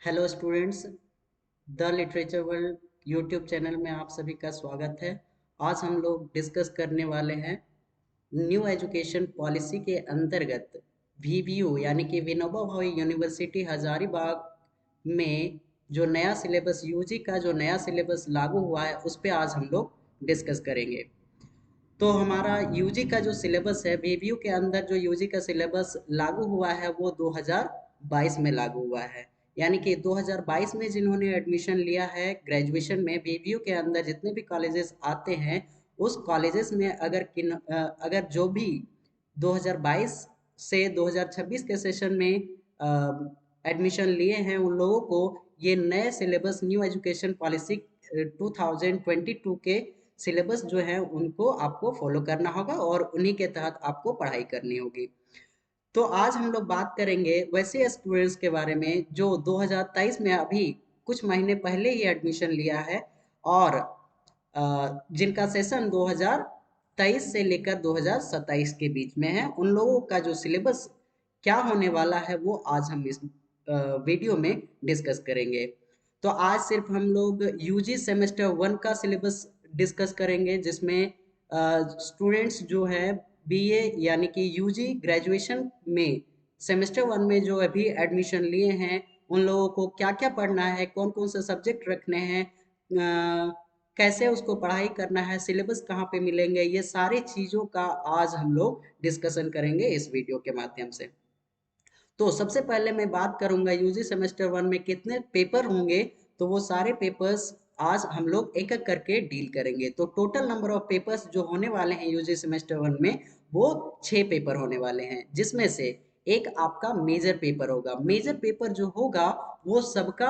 Hello students, the literature world YouTube channel में आप सभी का स्वागत है। आज हम लोग डिस्कस करने वाले हैं न्यू एजुकेशन पॉलिसी के अंतर्गत वीवीयू यानी कि विनोबा भावे यूनिवर्सिटी हजारीबाग में जो नया सिलेबस यूजी का जो नया सिलेबस लागू हुआ है उस पर आज हम लोग डिस्कस करेंगे। तो हमारा यूजी का जो सिलेबस है, वीवीयू के अंदर जो यूजी का सिलेबस लागू हुआ है वो 2022 में लागू हुआ है। यानी कि 2022 में जिन्होंने एडमिशन लिया है ग्रेजुएशन में, वीवीयू के अंदर जितने भी कॉलेजेस आते हैं उस कॉलेजेस में अगर जो भी 2022 से 2026 के सेशन में एडमिशन लिए हैं उन लोगों को ये नए सिलेबस न्यू एजुकेशन पॉलिसी 2022 के सिलेबस जो है उनको आपको फॉलो करना होगा और उन्हीं के तहत आपको पढ़ाई करनी होगी। तो आज हम लोग बात करेंगे वैसे स्टूडेंट्स के बारे में जो 2023 में अभी कुछ महीने पहले ही एडमिशन लिया है और जिनका सेशन 2023 से लेकर 2027 के बीच में है, उन लोगों का जो सिलेबस क्या होने वाला है वो आज हम इस वीडियो में डिस्कस करेंगे। तो आज सिर्फ हम लोग यूजी सेमेस्टर 1 का सिलेबस डिस्कस करेंगे, जिसमें स्टूडेंट्स जो है बीए यानी कि यूजी ग्रेजुएशन में सेमेस्टर 1 में जो अभी एडमिशन लिए हैं उन लोगों को क्या क्या पढ़ना है, कौन कौन से सब्जेक्ट रखने हैं, कैसे उसको पढ़ाई करना है, सिलेबस कहाँ पे मिलेंगे, ये सारी चीज़ों का आज हम लोग डिस्कशन करेंगे इस वीडियो के माध्यम से। तो सबसे पहले मैं बात करूंगा यूजी सेमेस्टर 1 में कितने पेपर होंगे। तो वो सारे पेपर्स आज हम लोग एक एक करके डील करेंगे। तो टोटल नंबर ऑफ पेपर्स जो होने वाले हैं यूजी सेमेस्टर 1 में वो 6 पेपर होने वाले हैं, जिसमें से एक आपका मेजर पेपर होगा। मेजर पेपर जो होगा वो सबका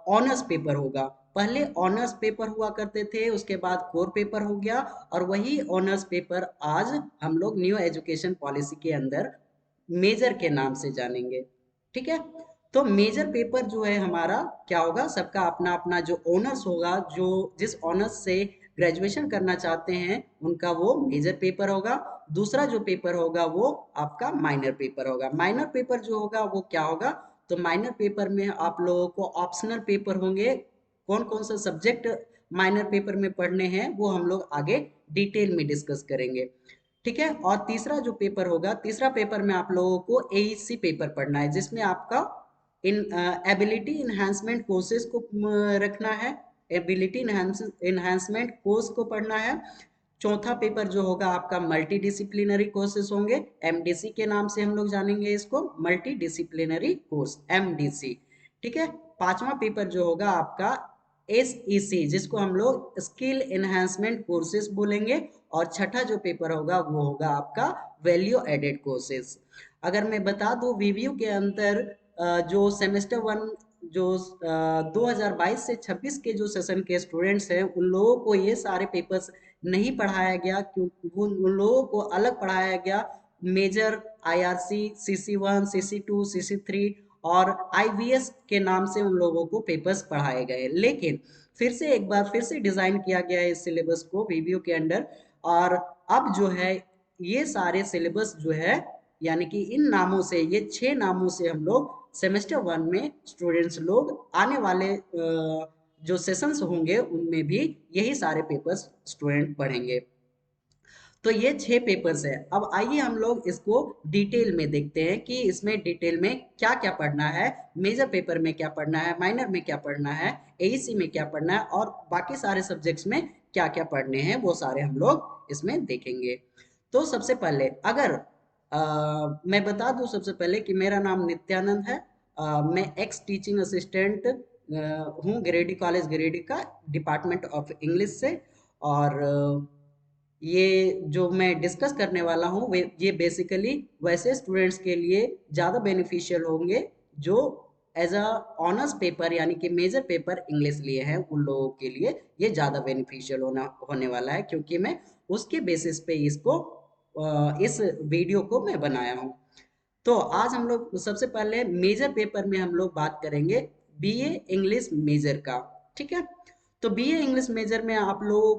ऑनर्स पेपर होगा। पहले ऑनर्स पेपर हुआ करते थे, उसके बाद कोर पेपर हो गया, और वही ऑनर्स पेपर आज हम लोग न्यू एजुकेशन पॉलिसी के अंदर मेजर के नाम से जानेंगे। ठीक है। तो मेजर पेपर जो है हमारा क्या होगा, सबका अपना अपना जो ऑनर्स होगा, जो जिस ऑनर्स से ग्रेजुएशन करना चाहते हैं उनका वो मेजर पेपर होगा। दूसरा जो पेपर होगा वो आपका माइनर पेपर होगा। माइनर पेपर जो होगा वो क्या होगा, तो माइनर पेपर में आप लोगों को ऑप्शनल पेपर होंगे। कौन कौन सा सब्जेक्ट माइनर पेपर में पढ़ने हैं वो हम लोग आगे डिटेल में डिस्कस करेंगे। ठीक है। और तीसरा जो पेपर होगा, तीसरा पेपर में आप लोगों को एईसी पेपर पढ़ना है, जिसमें आपका इन एबिलिटी इन्हांसमेंट कोर्सेज को रखना है। एबिलिटी इन्हांसमेंट कोर्स को पढ़ना है। चौथा पेपर जो होगा आपका मल्टी डिसिप्लिनरी कोर्सेज होंगे, एमडीसी के नाम से हम लोग जानेंगे इसको, मल्टी डिसिप्लिनरी कोर्स, एमडीसी। ठीक है। पांचवा पेपर जो होगा आपका एसईसी, जिसको हम लोग स्किल एनहांसमेंट कोर्सेज बोलेंगे। और छठा जो पेपर होगा वो होगा आपका वैल्यू एडेड कोर्सेज। अगर मैं बता दूं वीवीयू के अंदर जो सेमेस्टर 1 जो 2022 से 26 के जो सेशन के स्टूडेंट्स हैं उन लोगों को ये सारे पेपर्स नहीं पढ़ाया गया, क्योंकि उन लोगों को अलग पढ़ाया गया। Major, IRC, CC 1, CC 2, CC 3 और आईवीएस के नाम से उन लोगों को पेपर्स पढ़ाए गए। लेकिन फिर से एक बार फिर से डिजाइन किया गया है इस सिलेबस को वीवीयू के अंडर। और अब जो है ये सारे सिलेबस जो है, यानी कि इन नामों से, ये 6 नामों से हम लोग सेमेस्टर 1 में स्टूडेंट्स लोग आने वाले जो सेशंस होंगे उनमें भी यही सारे पेपर्स स्टूडेंट पढ़ेंगे। तो ये 6 पेपर्स है। अब आइए हम लोग इसको डिटेल में देखते हैं कि इसमें डिटेल में क्या क्या पढ़ना है, मेजर पेपर में क्या पढ़ना है, माइनर में क्या पढ़ना है, एईसी में क्या पढ़ना है, और बाकी सारे सब्जेक्ट्स में क्या क्या पढ़ने हैं वो सारे हम लोग इसमें देखेंगे। तो सबसे पहले अगर मैं बता दूं सबसे पहले कि मेरा नाम नित्यानंद है। मैं एक्स टीचिंग असिस्टेंट हूँ गिरिडीह कॉलेज गिरिडीह का, डिपार्टमेंट ऑफ इंग्लिश से। और ये जो मैं डिस्कस करने वाला हूँ वे ये बेसिकली वैसे स्टूडेंट्स के लिए ज़्यादा बेनिफिशियल होंगे जो एज अ ऑनर्स पेपर यानी कि मेजर पेपर इंग्लिश लिए हैं। उन लोगों के लिए ये ज़्यादा बेनिफिशियल होने वाला है, क्योंकि मैं उसके बेसिस पे इसको इस वीडियो को मैं बनाया हूँ। तो आज हम लोग सबसे पहले मेजर पेपर में हम लोग बात करेंगे बीए इंग्लिश मेजर का। ठीक है। तो बीए इंग्लिश मेजर में आप लोगों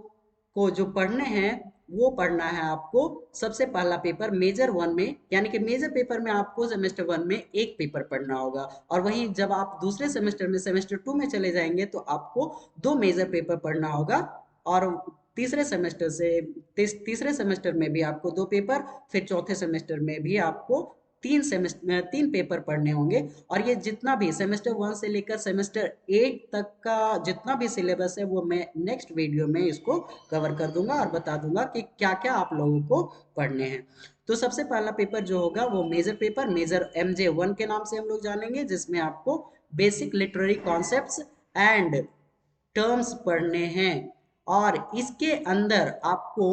को जो पढ़ने हैं वो पढ़ना है आपको। सबसे पहला पेपर मेजर 1 में, यानी कि मेजर पेपर में आपको सेमेस्टर 1 में एक पेपर पढ़ना होगा, और वहीं जब आप दूसरे सेमेस्टर में सेमेस्टर 2 में चले जाएंगे तो आपको 2 मेजर पेपर पढ़ना होगा। और तीसरे सेमेस्टर से तीसरे सेमेस्टर में भी आपको 2 पेपर, फिर चौथे सेमेस्टर में भी आपको 3 पेपर पढ़ने होंगे। और ये जितना भी सेमेस्टर 1 से लेकर सेमेस्टर 8 तक का जितना भी सिलेबस है वो मैं नेक्स्ट वीडियो में इसको कवर कर दूंगा और बता दूंगा कि क्या क्या आप लोगों को पढ़ने हैं। तो सबसे पहला पेपर जो होगा वो मेजर पेपर, मेजर MJ1 के नाम से हम लोग जानेंगे, जिसमें आपको basic literary concepts and terms पढ़ने हैं। और इसके अंदर आपको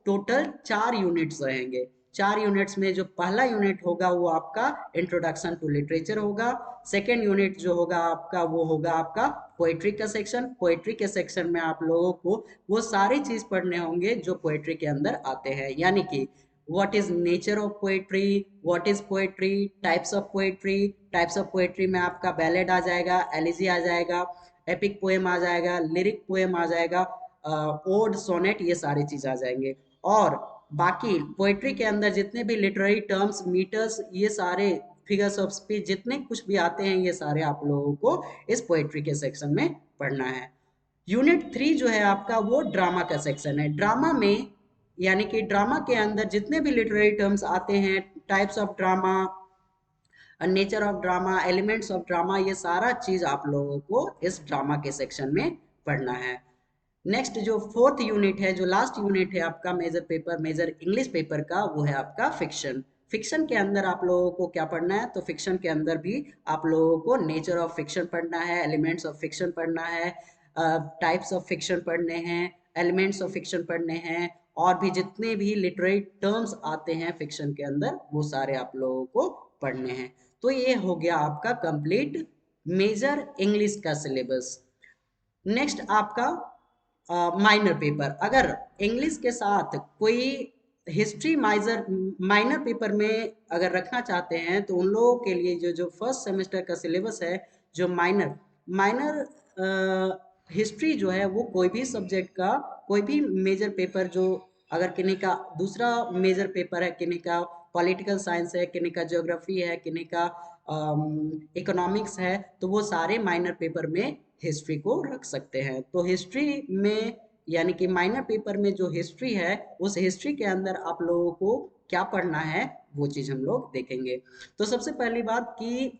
टोटल 4 यूनिट्स रहेंगे। 4 यूनिट्स में जो पहला यूनिट होगा वो आपका इंट्रोडक्शन टू लिटरेचर होगा। सेकेंड यूनिट जो होगा आपका वो होगा आपका पोएट्री का सेक्शन। पोएट्री के सेक्शन में आप लोगों को वो सारी चीज पढ़ने होंगे जो पोएट्री के अंदर आते हैं, यानी कि what is nature of poetry, what is poetry, types of poetry में आपका बैलेड आ जाएगा, एलिजी आ जाएगा, एपिक पोएम आ जाएगा, लिरिक पोएम आ जाएगा, ओड, सोनेट, ये सारी चीज आ जाएंगे। और बाकी पोएट्री के अंदर जितने भी लिटरेरी टर्म्स, मीटर्स, ये सारे फिगर्स ऑफ स्पीच जितने कुछ भी आते हैं ये सारे आप लोगों को इस पोएट्री के सेक्शन में पढ़ना है। यूनिट 3 जो है आपका वो ड्रामा का सेक्शन है। ड्रामा में, यानी कि ड्रामा के अंदर जितने भी लिटरेरी टर्म्स आते हैं, types of drama, nature of drama, elements of drama, ये सारा चीज आप लोगों को इस ड्रामा के सेक्शन में पढ़ना है। नेक्स्ट जो फोर्थ यूनिट है, जो लास्ट यूनिट है आपका major paper, major English paper का, वो है आपका फिक्शन। फिक्शन के अंदर आप लोगों को क्या पढ़ना है, तो फिक्शन के अंदर भी आप लोगों को नेचर ऑफ फिक्शन पढ़ना है, एलिमेंट्स ऑफ फिक्शन पढ़ना है, टाइप्स ऑफ फिक्शन पढ़ने हैं, एलिमेंट्स ऑफ फिक्शन पढ़ने हैं, और भी जितने भी लिटरेरी टर्म्स आते हैं फिक्शन के अंदर वो सारे आप लोगों को पढ़ने हैं। तो ये हो गया आपका कंप्लीट मेजर इंग्लिश का सिलेबस। नेक्स्ट आपका माइनर पेपर। अगर इंग्लिश के साथ कोई हिस्ट्री माइजर माइनर पेपर में अगर रखना चाहते हैं तो उन लोगों के लिए जो जो फर्स्ट सेमेस्टर का सिलेबस है, जो माइनर माइनर हिस्ट्री जो है वो कोई भी सब्जेक्ट का कोई भी मेजर पेपर, जो अगर किन्हीं का दूसरा मेजर पेपर है, किन्हीं का पॉलिटिकल साइंस है, किन्हीं का ज्योग्राफी है, किन्हीं का इकोनॉमिक्स है, तो वो सारे माइनर पेपर में हिस्ट्री को रख सकते हैं। तो हिस्ट्री में, यानी कि माइनर पेपर में जो हिस्ट्री है, उस हिस्ट्री के अंदर आप लोगों को क्या पढ़ना है वो चीज हम लोग देखेंगे। तो सबसे पहली बात कि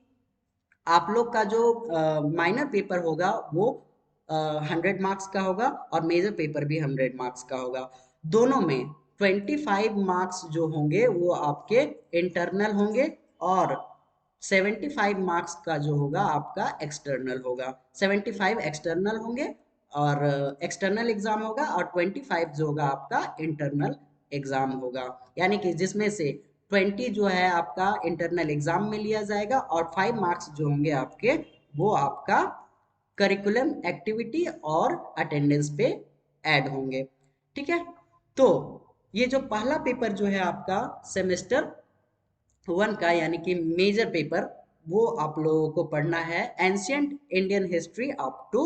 आप लोग का जो माइनर पेपर होगा वो 100 मार्क्स का होगा, और मेजर पेपर भी 100 मार्क्स का होगा। दोनों में 25 मार्क्स जो होंगे वो आपके इंटरनल होंगे, और 75 मार्क्स का जो होगा आपका एक्सटर्नल होगा। 75 एक्सटर्नल होंगे और एक्सटर्नल एग्जाम होगा, और 25 जो होगा आपका इंटरनल एग्जाम होगा। यानी कि जिसमें से 20 जो है आपका इंटरनल एग्जाम में लिया जाएगा, और 5 मार्क्स जो होंगे आपके वो आपका करिकुलम एक्टिविटी और अटेंडेंस पे ऐड होंगे। ठीक है। तो ये जो पहला पेपर जो है आपका सेमेस्टर 1 का, यानी कि मेजर पेपर, वो आप लोगों को पढ़ना है ancient Indian history up to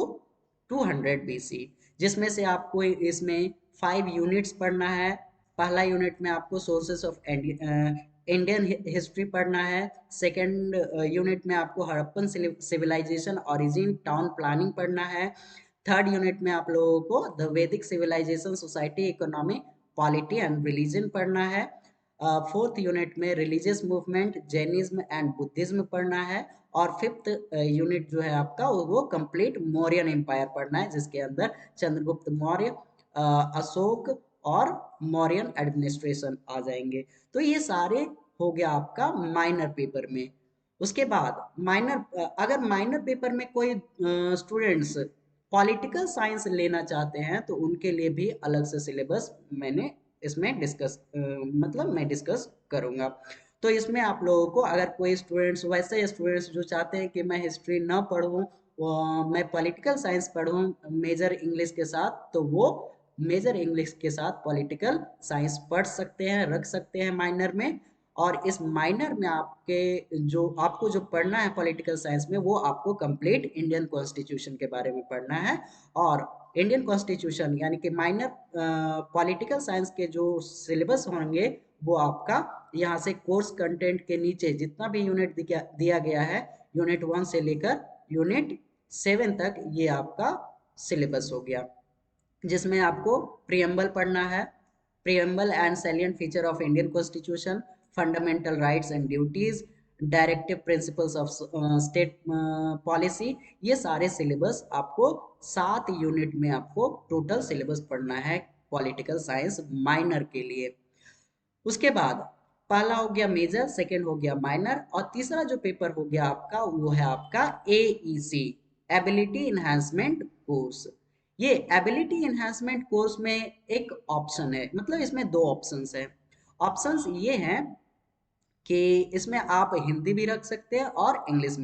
200 BC, जिसमें से आपको इसमें 5 यूनिट्स पढ़ना है। पहला यूनिट में आपको सोर्सेस ऑफ इंडियन हिस्ट्री पढ़ना है। सेकंड यूनिट में आपको Harappan civilisation, origin, town planning पढ़ना है। थर्ड यूनिट में आप लोगों को the Vedic civilisation, society, economy, polity and religion पढ़ना है। फोर्थ यूनिट में religious movement, Jainism and Buddhism पढ़ना है। और फिफ्थ यूनिट जो है आपका वो कंप्लीट मौर्यन एम्पायर पढ़ना है, जिसके अंदर चंद्रगुप्त मौर्य, अशोक और मौर्यन एडमिनिस्ट्रेशन आ जाएंगे। तो ये सारे हो गया आपका माइनर पेपर में। उसके बाद माइनर, अगर माइनर पेपर में कोई स्टूडेंट्स पॉलिटिकल साइंस लेना चाहते हैं तो उनके लिए भी अलग से सिलेबस मैंने इसमें मतलब मैं डिस्कस करूंगा। तो इसमें आप लोगों को, अगर कोई स्टूडेंट्स, वैसे स्टूडेंट्स जो चाहते हैं कि मैं हिस्ट्री ना पढ़ूं, मैं पॉलिटिकल साइंस पढ़ूं मेजर इंग्लिश के साथ, तो वो मेजर इंग्लिश के साथ पॉलिटिकल साइंस पढ़ सकते हैं, रख सकते हैं माइनर में। और इस माइनर में आपको जो पढ़ना है पॉलिटिकल साइंस में, वो आपको कंप्लीट इंडियन कॉन्स्टिट्यूशन के बारे में पढ़ना है, और इंडियन कॉन्स्टिट्यूशन यानी कि माइनर पॉलिटिकल साइंस के जो सिलेबस होंगे वो आपका यहाँ से कोर्स कंटेंट के नीचे जितना भी यूनिट दिया गया है, यूनिट 1 से लेकर यूनिट 7 तक, ये आपका सिलेबस हो गया, जिसमें आपको प्रियम्बल पढ़ना है, preamble and salient feature of Indian constitution, fundamental rights and duties, directive principles of state policy. ये सारे सिलेबस आपको 7 यूनिट में आपको टोटल सिलेबस पढ़ना है पॉलिटिकल साइंस माइनर के लिए। उसके बाद पहला हो गया मेजर, सेकंड हो गया माइनर, और तीसरा जो पेपर हो गया आपका वो है आपका एईसी, एबिलिटी इन्हांसमेंट कोर्स। ये एबिलिटी इन्हांसमेंट कोर्स में एक ऑप्शन है, मतलब इसमें दो ऑप्शंस हैं। ऑप्शंस ये हैं कि इसमें आप हिंदी भी रख सकते हैं और इंग्लिश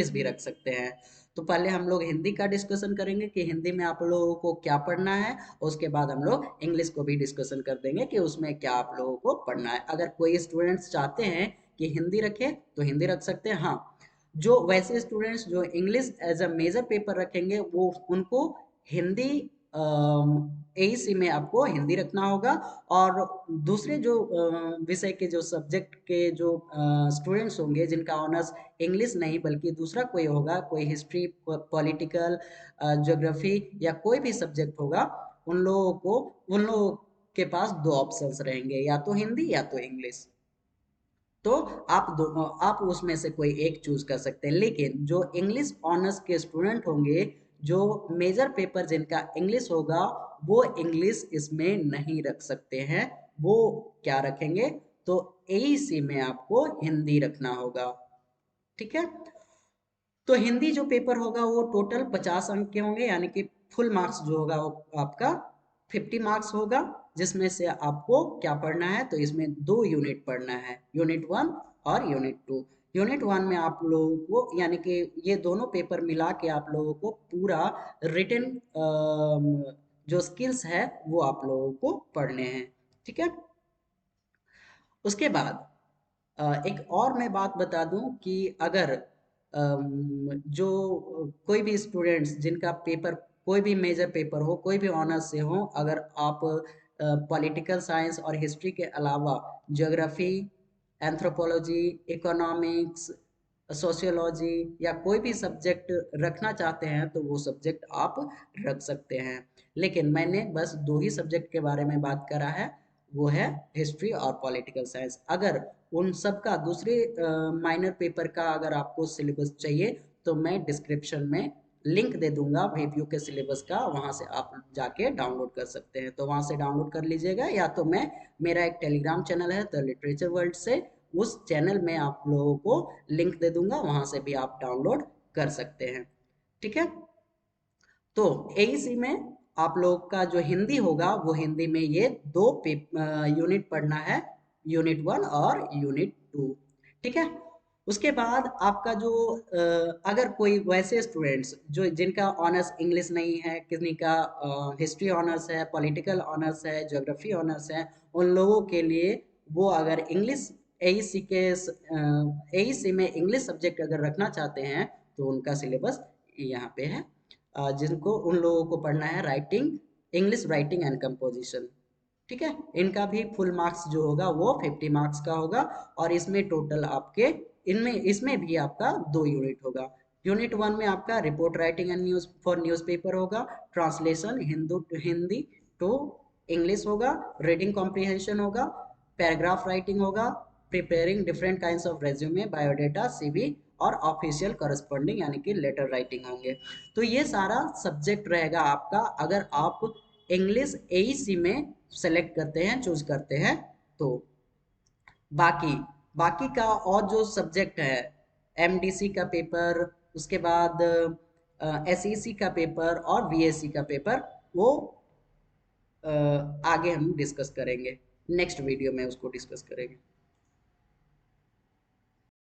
भी रख सकते हैं। तो पहले हम लोग हिंदी का डिस्कशन करेंगे कि हिंदी में आप लोगों को क्या पढ़ना है, और उसके बाद हम लोग इंग्लिश को भी डिस्कशन कर देंगे कि उसमें क्या आप लोगों को पढ़ना है। अगर कोई स्टूडेंट्स चाहते हैं कि हिंदी रखें तो हिंदी रख सकते हैं। हाँ, जो वैसे स्टूडेंट्स जो English as a major paper रखेंगे वो उनको हिंदी एईसी में आपको हिंदी रखना होगा, और दूसरे जो विषय के जो सब्जेक्ट के जो स्टूडेंट्स होंगे जिनका ऑनर्स इंग्लिश नहीं बल्कि दूसरा कोई होगा, कोई हिस्ट्री, पॉलिटिकल, ज्योग्राफी या कोई भी सब्जेक्ट होगा, उन लोगों के पास दो ऑप्शंस रहेंगे, या तो हिंदी या तो इंग्लिश। तो आप उसमें से कोई एक चूज कर सकते हैं। लेकिन जो इंग्लिश ऑनर्स के स्टूडेंट होंगे, जो मेजर पेपर जिनका इंग्लिश होगा, वो इंग्लिश इसमें नहीं रख सकते हैं। वो क्या रखेंगे, तो एईसी में आपको हिंदी रखना होगा। ठीक है, तो हिंदी जो पेपर होगा वो टोटल 50 अंक के होंगे, यानी कि फुल मार्क्स जो होगा वो आपका 50 मार्क्स होगा, जिसमें से आपको क्या पढ़ना है, तो इसमें 2 यूनिट पढ़ना है, यूनिट 1 और यूनिट 2। यूनिट 1 में आप लोगों को यानी कि ये दोनों पेपर मिला के आप लोगों को पूरा रिटन जो स्किल्स है वो आप लोगों को पढ़ने हैं। ठीक है, उसके बाद एक और मैं बात बता दूं कि अगर जो कोई भी स्टूडेंट्स जिनका पेपर कोई भी मेजर पेपर हो, कोई भी ऑनर्स से हो, अगर आप पॉलिटिकल साइंस और हिस्ट्री के अलावा ज्योग्राफी, एंथ्रोपोलॉजी, इकोनॉमिक्स, सोशियोलॉजी या कोई भी सब्जेक्ट रखना चाहते हैं तो वो सब्जेक्ट आप रख सकते हैं। लेकिन मैंने बस 2 ही सब्जेक्ट के बारे में बात करा है, वो है हिस्ट्री और पॉलिटिकल साइंस। अगर उन सब का दूसरे माइनर पेपर का अगर आपको सिलेबस चाहिए तो मैं डिस्क्रिप्शन में लिंक दे दूंगा वीवीयू के सिलेबस का, वहां से आप जाके डाउनलोड कर सकते हैं। तो वहां से डाउनलोड कर लीजिएगा, या तो मैं मेरा एक टेलीग्राम चैनल है द लिटरेचर वर्ल्ड से, उस चैनल में आप लोगों को लिंक दे दूंगा, वहां से भी आप डाउनलोड कर सकते हैं। ठीक है, तो एईसी में आप लोग का जो हिंदी होगा वो हिंदी में ये 2 यूनिट पढ़ना है, यूनिट 1 और यूनिट 2। ठीक है, उसके बाद आपका जो अगर कोई वैसे स्टूडेंट्स जो जिनका ऑनर्स इंग्लिश नहीं है, किसी का हिस्ट्री ऑनर्स है, पॉलिटिकल ऑनर्स है, ज्योग्राफी ऑनर्स है, उन लोगों के लिए वो अगर इंग्लिश एईसी के एईसी में इंग्लिश सब्जेक्ट अगर रखना चाहते हैं तो उनका सिलेबस यहाँ पे है। जिनको उन लोगों को पढ़ना है writing, English writing and composition. ठीक है, इनका भी फुल मार्क्स जो होगा वो 50 मार्क्स का होगा, और इसमें टोटल आपके इनमें इसमें भी आपका 2 यूनिट होगा। यूनिट 1 में आपका report writing and news for newspaper होगा, ट्रांसलेशन हिंदी टू इंग्लिश होगा, रीडिंग कॉम्प्रिहेंशन होगा, पैराग्राफ राइटिंग होगा, preparing different kinds of resume, biodata, CV, और ऑफिशियल करस्पॉन्डिंग यानी कि लेटर राइटिंग होंगे। तो ये सारा सब्जेक्ट रहेगा आपका अगर आप इंग्लिश एईसी में सेलेक्ट करते हैं, चूज करते हैं तो। बाकी बाकी का और जो सब्जेक्ट है, एमडीसी का पेपर, उसके बाद एसईसी का पेपर और वीएससी का पेपर, वो आगे हम डिस्कस करेंगे, नेक्स्ट वीडियो में उसको डिस्कस करेंगे।